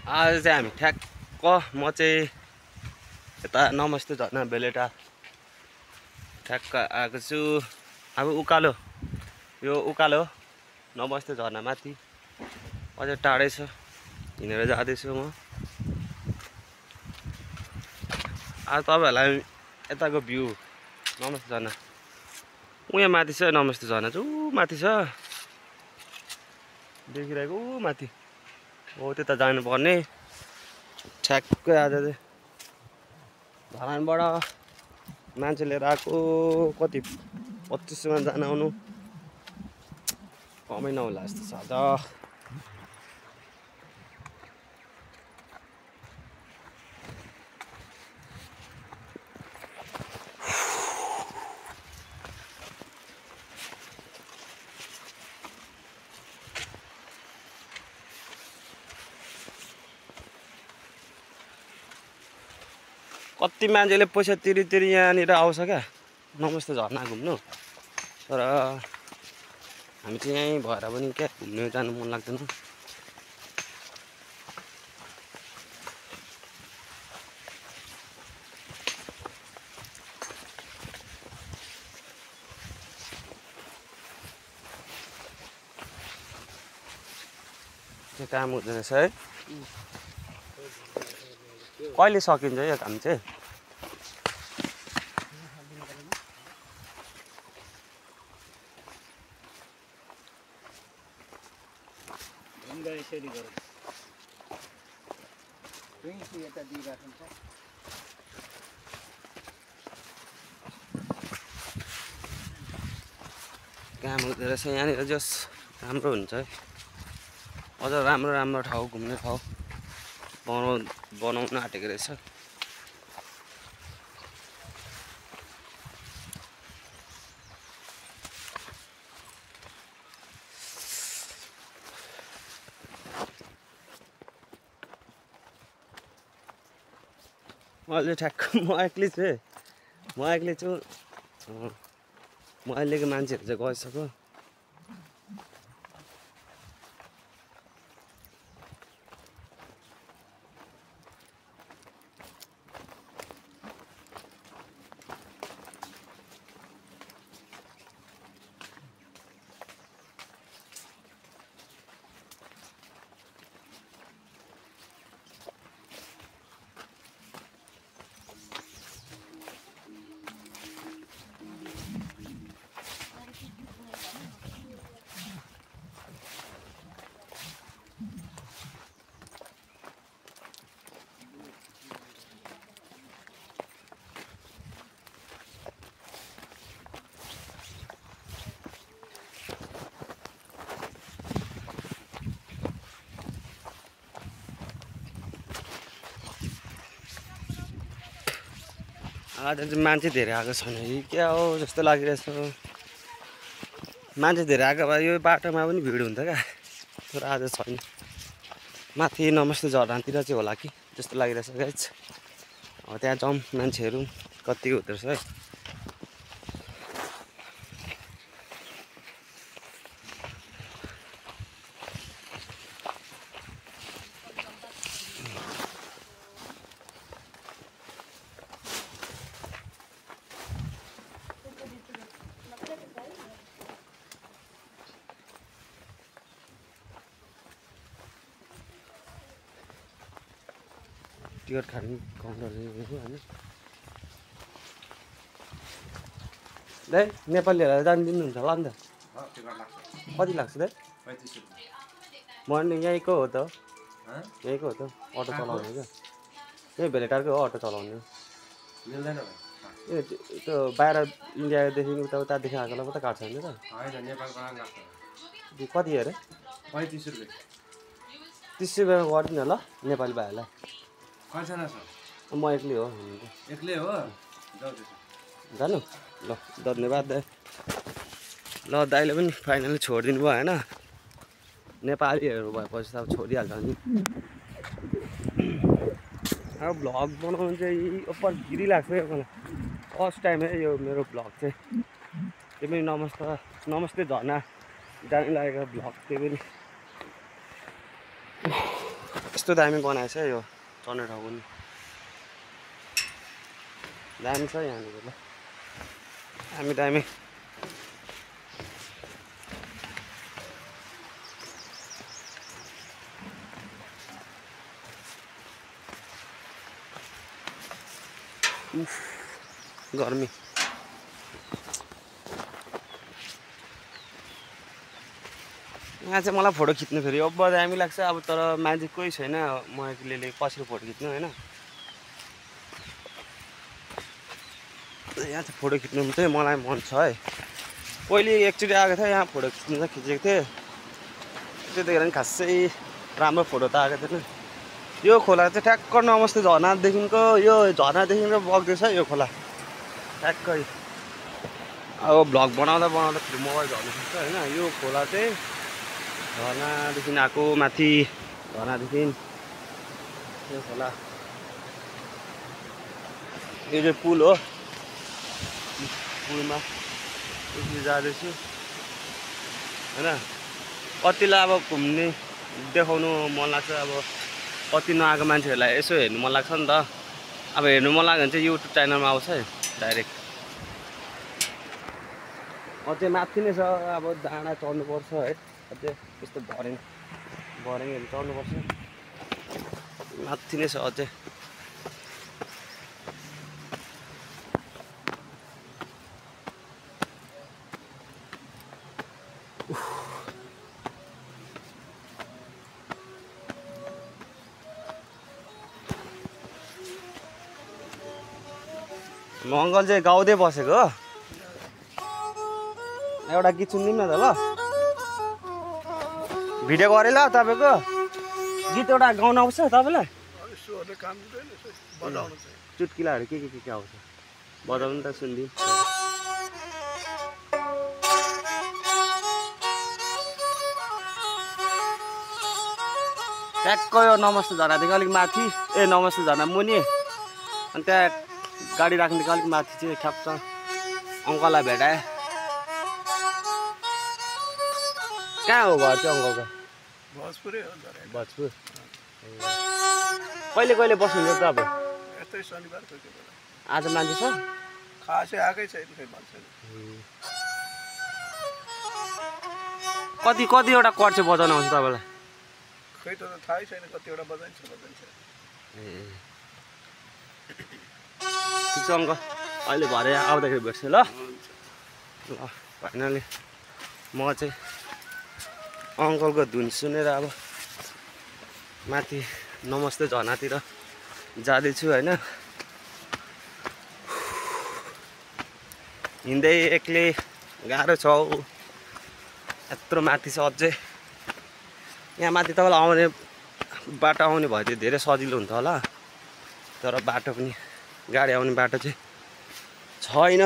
आज चाहिँ हामी ठ्याक्क म चाहिँ यता नमस्ते झर्ना बेलेटा ठ्याक्क आएको छु। अब उकालो यो उकालो नमस्ते झर्ना माथि अझै टाढै छ, हिँडेर जाँदैछु म। आज तपाईँहरूलाई यताको भ्यू नमस्ते झर्ना उहाँ माथि छ, नमस्ते झर्ना चाहिँ ऊ माथि छ देखिरहेको, ऊ माथि हो त्यता जानुपर्ने। ठ्याक्कै आज चाहिँ धरानबाट मान्छे लिएर आएको, कति 2500मा जान आउनु कमै नहोला जस्तो छ आज। कति मान्छेले पैसा तिरी यहाँनिर आउँछ क्या नमस्ते झर्ना घुम्नु, तर हामी चाहिँ यहीँ भएर पनि क्या घुम्नु जानु मन लाग्दैन। त्यो काम हुँदैन रहेछ है, कहिले सकिन्छ यो काम चाहिँ? काम हुँदो रहेछ यहाँनिर, जस राम्रो हुन्छ है। अझ राम्रो राम्रो ठाउँ घुम्ने ठाउँ बनाउन आँटेको रहेछ। अहिले ठ्याक्क म एक्लै छु, म अहिलेको मान्छेहरू चाहिँ गइसक्यो। आज चाहिँ मान्छे धेरै आएको छैन कि क्या हो जस्तो लागिरहेछ। मान्छे धेरै आएको भए यो बाटोमा पनि भिड हुन्छ क्या, तर आज छैन। माथि नमस्ते झरनातिर चाहिँ होला कि जस्तो लागिरहेछ गाइस। अब त्यहाँ जाउँ, मान्छेहरू कति हुँदो रहेछ है। टिकट खाने काउन्टर होइन दाइ, नेपालीहरूलाई जानु दिनुहुन्छ होला नि त? कति लाग्छ दाइ? मर्निङ यहीँको हो त, यहीँको हो त अटो चलाउने क्या, यही भेलेटारको हो अटो चलाउने। ए त्यो बाहिर इन्डियादेखि उतादेखि आएकोलाई मात्रै काट्छ नि त? कति अरे? 35 रुपियाँ। 30 रुपियाँमा गरिदिनु ल नेपाली भाइहरूलाई। कतिजना छ? म एक्लै हो। एक्लै हो? जानु ल, धन्यवाद दाइ। ल दाइले पनि फाइनली छोडिदिनु भयो होइन, नेपालीहरू भएपछि त अब छोडिहाल्छ नि। अब भ्लग बनाउनु चाहिँ अप्पर घिरी लाग्छ यो मलाई, फर्स्ट टाइम है यो मेरो भ्लग चाहिँ। त्यो पनि नमस्ते झर्ना जानु लागेको भ्लग, त्यो पनि यस्तो दामी बनाएछ यो चढ्ने ठाउँ पनि दामी छ यहाँनिर ल दामी दामी गर्मी यहाँ चाहिँ मलाई फोटो खिच्नु फेरि अब दामी लाग्छ अब तर मान्छे कोही छैन म एक्लैले कसरी फोटो खिच्नु होइन यहाँ चाहिँ फोटो खिच्नु चाहिँ मलाई मन छ है पहिले एकचोटि आएको थियो यहाँ फोटो खिच्नु चाहिँ खिचेको थिएँ त्यतिखेर नि खासै राम्रो फोटो त आएको थिएन यो खोला चाहिँ ठ्याक्क नमस्ते झरनादेखिको यो झरनादेखिको बग्दैछ यो खोला ठ्याक्कै अब भ्लग बनाउँदा बनाउँदा फेरि मोबाइल झर्नु सक्छ होइन यो खोला चाहिँ झरनादेखि आएको माथि झरनादेखि यो खोला यो चाहिँ पुल हो पुलमा यसरी जाँदैछु होइन कतिलाई अब घुम्ने देखाउनु मन लाग्छ अब कति नआएको मान्छेहरूलाई यसो हेर्नु मन लाग्छ नि त अब हेर्नु मन लाग्यो भने चाहिँ युट्युब च्यानलमा आउँछ है डाइरेक्ट अझै माथि नै छ अब डाँडा चढ्नुपर्छ है अझै त्यस्तो भरेङहरू चढ्नुपर्छ माथि नै छ अझै म अङ्कल चाहिँ गाउँदै बसेको हो एउटा गीत सुनिदिउँ न त ल भिडियो गरेँ ल तपाईँको गीत एउटा गाउन आउँछ तपाईँलाई चुटकिलाहरू के आउँछ बजाउनु त सुनिदिउँ ट्याक्क यो नमस्ते झरनादेखि अलिक माथि नमस्ते झरना मुनि अनि त्यहाँ गाडी राख्नेदेखि अलिक माथि चाहिँ ठ्याप्छ अङ्कललाई भेटाएँ कहाँ हो घर चाहिँ अङ्कलको भोजपुर कहिले कहिले बस्नुहुन्छ त अब यस्तै शनिबार आज मान्छे छ खासै आएकै छैन खै मान्छे कतिवटा कर चाहिँ बजाउनु आउँछ तपाईँलाई खै त थाहै छैन कतिवटा बजाइन्छ ठिक छ अङ्कल अहिले भरे आउँदाखेरि भेट्छु ल फाइनली म चाहिँ अङ्कलको धुन सुनेर अब माथि नमस्ते झरनातिर जाँदैछु होइन हिँड्दै एक्लै गाह्रो छ यत्रो माथि छ अझै यहाँ माथि तपाईँलाई आउने बाटो आउने भयो त्यो धेरै सजिलो हुन्छ होला तर बाटो पनि गाडी आउने बाटो चाहिँ छैन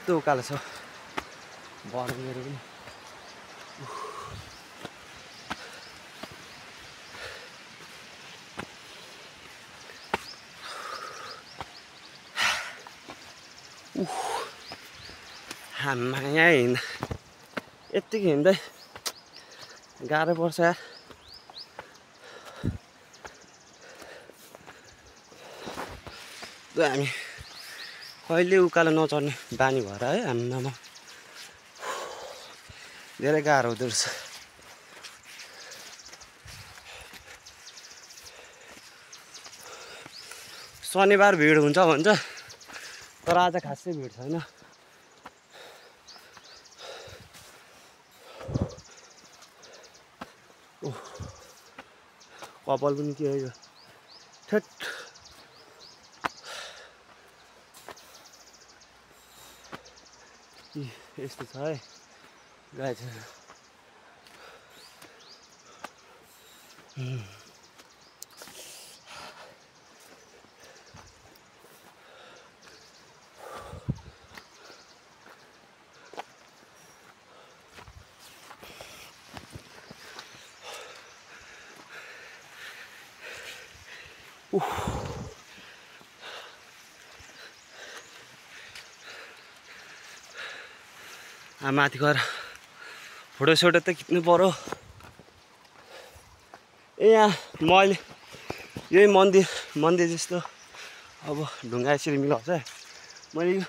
यस्तो उकालो छ बर्मेहरू पनि हाम्मा यहाँ हिँड्दा यत्तिकै हिँड्दै गाह्रो पर्छ यार हामी कहिले उकालो नचढ्ने बानी भएर है हामीमा धेरै गाह्रो हुँदो रहेछ शनिबार भिड हुन्छ भन्छ तर आज खासै भिड छैन कपाल पनि के हो यो ठेट यस्तो छ है गाई छ माथि गएर फोटोसोटो त खिच्नु पर्यो। यहाँ मैले यही मन्दिर जस्तो अब ढुङ्गा यसरी मिलाउँछ है। मैले यो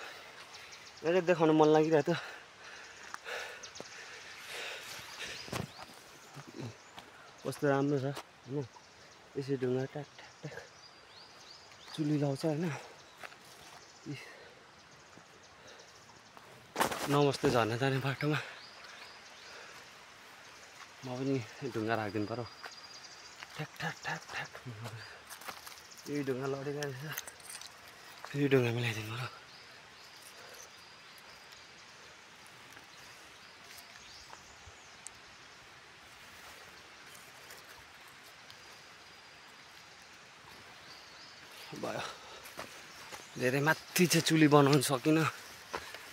चाहिँ देखाउन मन लागिरहेको थियो। कस्तो राम्रो छ होइन, यसरी ढुङ्गा ट्याक ट्याक ट्याक चुली लाउँछ होइन। नमस्ते झर्ना जाने बाटोमा म पनि ढुङ्गा राखिदिनु पर्यो। ठ्याक ठ्याक ठ्याक ठ्याक यही ढुङ्गा लडेको रहेछ, यही ढुङ्गा मिलाइदिनु पर्यो। भयो धेरै माथि चाहिँ चुली बनाउनु सकिनँ,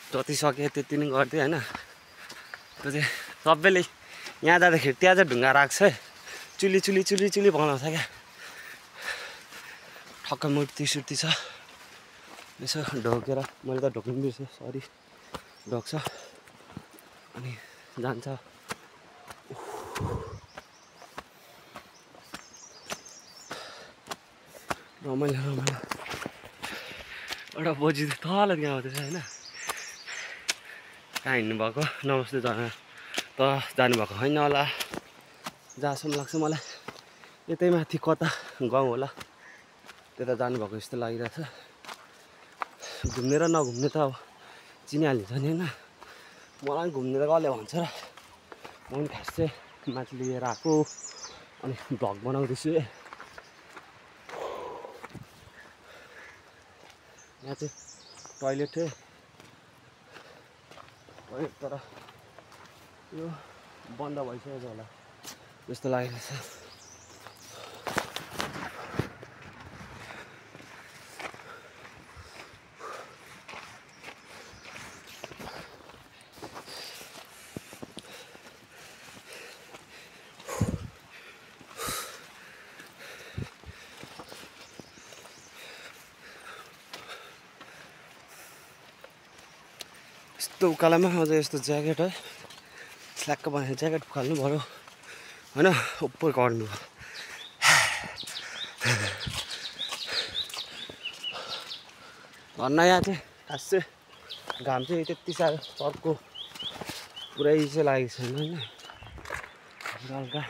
जति सके त्यति नै गर्थेँ होइन। त्यो चाहिँ सबैले यहाँ जाँदाखेरि त्यहाँ चाहिँ ढुङ्गा राख्छ है, चुली बनाउँछ क्या। ठक्क मूर्ति सुर्ती छ, यसो ढोकेर मैले त ढोक्नु बिर्सेँ, सरी ढोक्छ अनि जान्छ। रमाइलो एउटा बोजी तल त्यहाँ आउँदैछ होइन। कहाँ हिँड्नुभएको, नमस्ते झर्ना त जानुभएको होइन होला, जहाँसम्म लाग्छ मलाई यतै माथि कता गाउँ होला त्यता जानुभएको जस्तो लागिरहेछ। घुम्ने र नघुम्ने त अब चिनिहालिन्छ नि होइन। मलाई घुम्ने त कसले भन्छ र, म पनि खास चाहिँ माथि लिएर आएको अनि भ्लग बनाउँदैछु। यहाँ चाहिँ टोइलेट थियो, टोइलेट तर यो बन्द भइसकेको होला जस्तो लागिरहेछ। यस्तो उकालोमा अझ यस्तो ज्याकेट है, स्ल्याक्क बनाएर ज्याकेट उकाल्नु पऱ्यो होइन, उपर गर्नु। भन्न यहाँ चाहिँ खास चाहिँ घाम चाहिँ त्यति साह्रो अर्को पुरै चाहिँ लागेको छैन होइन, हल्का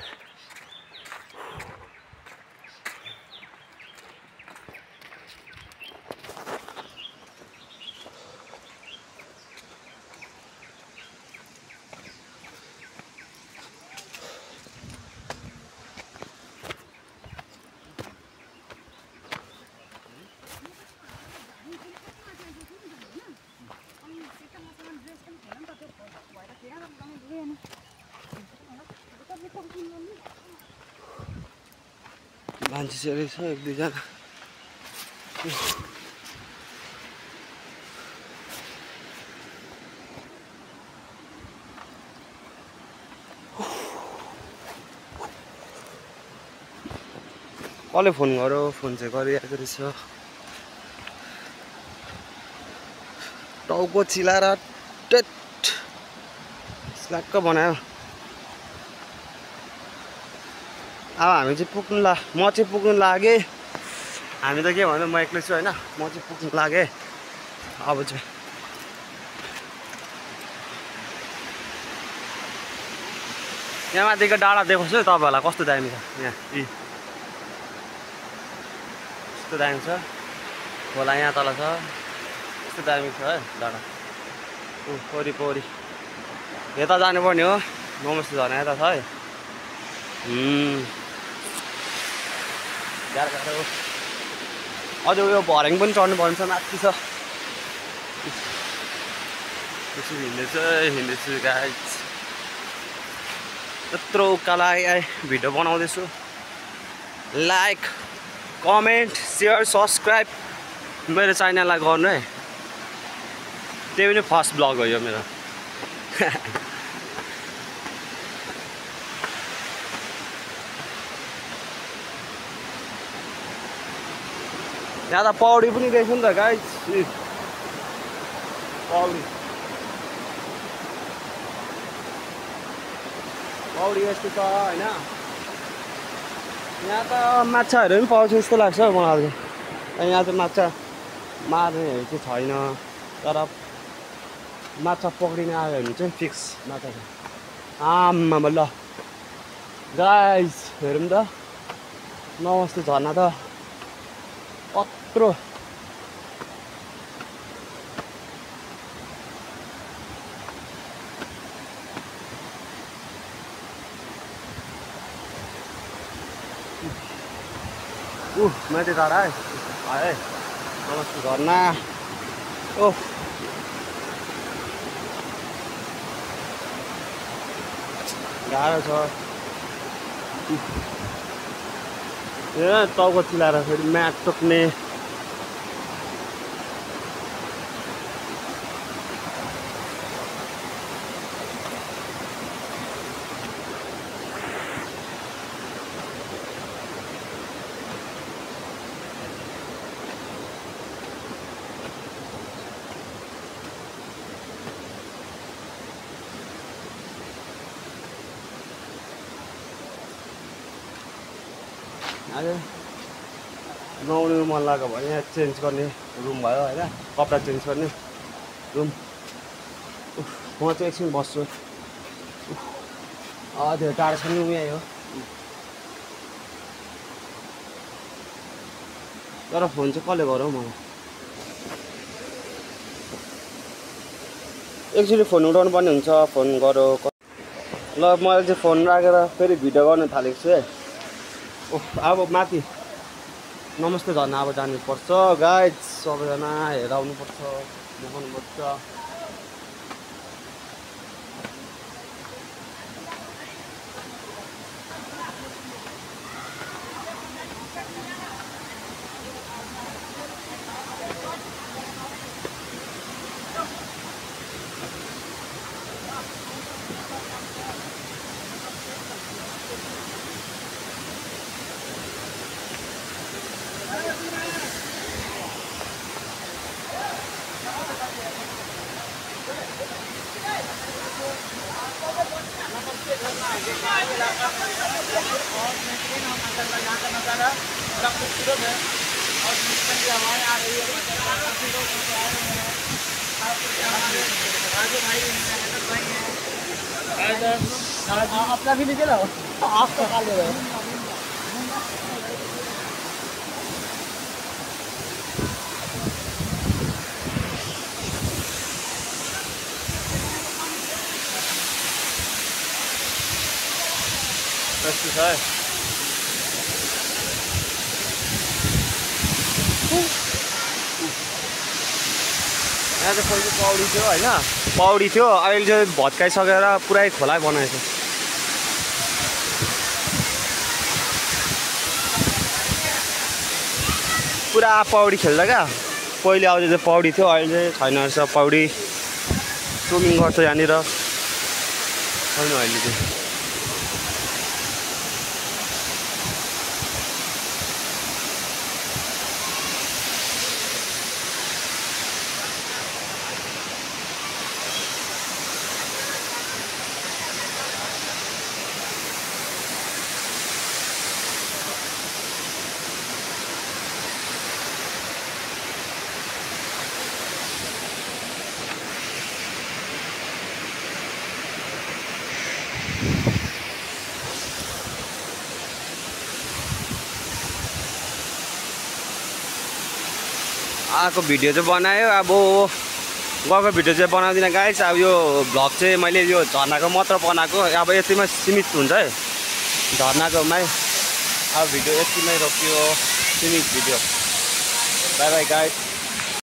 मान्छे चाहिँ रहेछ एक दुईजना। कसले फोन गर्यो, फोन चाहिँ गरिरहेको रहेछ। टाउको चिलाएर टेट स्ल्याक्क बनायो। अब हामी चाहिँ म चाहिँ पुग्नु लागेँ। हामी त के भन्दा म एक्लै छु होइन, म चाहिँ पुग्नु लागेँ। अब चाहिँ यहाँ माथिको डाँडा देखाउँछु है तपाईँहरूलाई, कस्तो दामी छ यहाँ। कस्तो दामी छ, खोला यहाँ तल छ, कस्तो दामी छ है डाँडा। वरिपरि यता जानुपर्ने हो, नमस्ते झर्ना यता छ है। गाह्रो अझ उयो भर्याङ पनि चढ्नु पर्ने छ, माथि छ। त्यसरी हिँड्दैछु गाइस, यत्रो उकालो आए भिडियो बनाउँदैछु। लाइक कमेन्ट सेयर सब्सक्राइब मेरो च्यानललाई गर्नु है, त्यही पनि फर्स्ट ब्लग हो यो मेरो। यहाँ त पौडी पनि रहेछ नि त गाइस, पौडी पौडी यस्तो छ होइन। यहाँ त माछाहरू पनि पाउँछ जस्तो लाग्छ मलाई। यहाँ चाहिँ माछा मार्नेहरू चाहिँ छैन, तर माछा पक्रिन आयो भने चाहिँ फिक्स माछा छ। आम्मा ल गाइस हेरौँ त, नमस्ते झर्ना त कत्रो। माथि टाढा है नमस्ते झर्ना। ओह गाह्रो छ। टाउको चिलाएर फेरि म्याट टोक्ने। अझै नुहाउनु मन लाग्यो भने यहाँ चेन्ज गर्ने रुम भयो होइन, कपडा चेन्ज गर्ने रुम। म चाहिँ एकछिन बस्छु। त्यो टाढो छ नि यहीँ हो, तर फोन चाहिँ कसले गर हौ मलाई। एकचोटि फोन उठाउनु पर्ने हुन्छ, फोन गरौ। ल मैले चाहिँ फोन राखेर फेरि भिडियो गर्न थालेको छु है। अब माथि नमस्ते झर्ना अब जानुपर्छ गाइज। सबैजना हेरेर आउनुपर्छ, देखाउनुपर्छ। अपना भी लीजिए ना, आप तो खा ले रहे हो। है यहाँ चाहिँ पहिलो पौडी थियो होइन, पौडी थियो। अहिले चाहिँ भत्काइसकेर पुरै खोलाइ बनाएछ। पुरा पौडी खेल्दा क्या। पहिले आउँदा चाहिँ पौडी थियो, अहिले चाहिँ छैन रहेछ पौडी। स्विमिङ गर्छ यहाँनिर छैन अहिले चाहिँ। आएको भिडियो चाहिँ बनायो, अब गएको भिडियो चाहिँ बनाउँदिनँ गाइस। अब यो भ्लग चाहिँ मैले यो झर्नाको मात्र बनाएको, अब यतिमै सीमित हुन्छ है झर्नाकोमै। अब भिडियो यतिमै रोकियो, सीमित भिडियो। By by guys.